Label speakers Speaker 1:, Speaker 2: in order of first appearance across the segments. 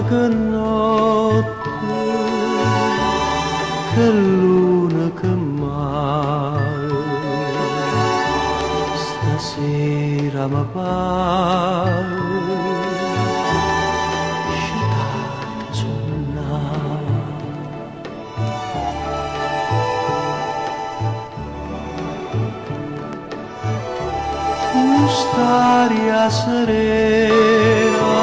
Speaker 1: che notte, che luna, che mare, stasera mi pare quest'aria serena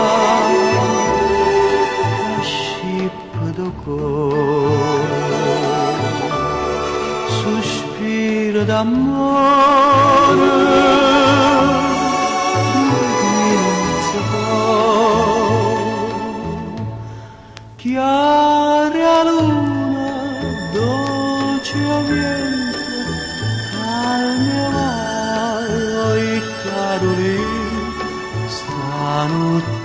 Speaker 1: che scippa do cuore, sospiro d'amore, senza chiara luna, dolce vento, calme stanotte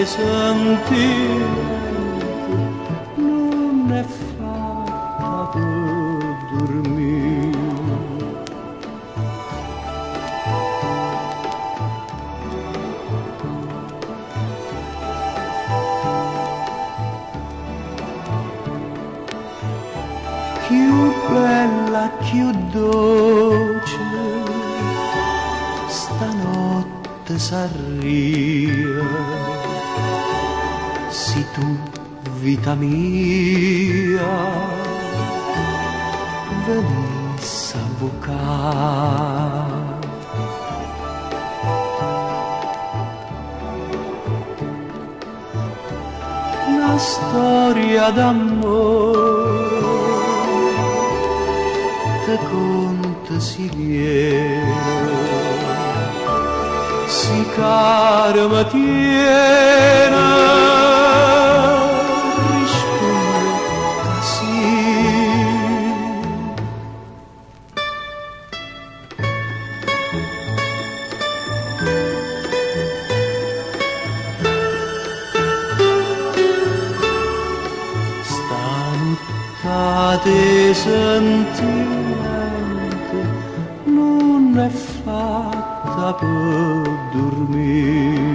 Speaker 1: sentimento non è fatta per dormire. Più bella, più dolce stanotte s'arria, si tu, vita mia, venisse a vocare. Una storia d'amore te conta si viene, si cara ma tiene, risponde così. Stanotte sentimento non è fatta per dormire.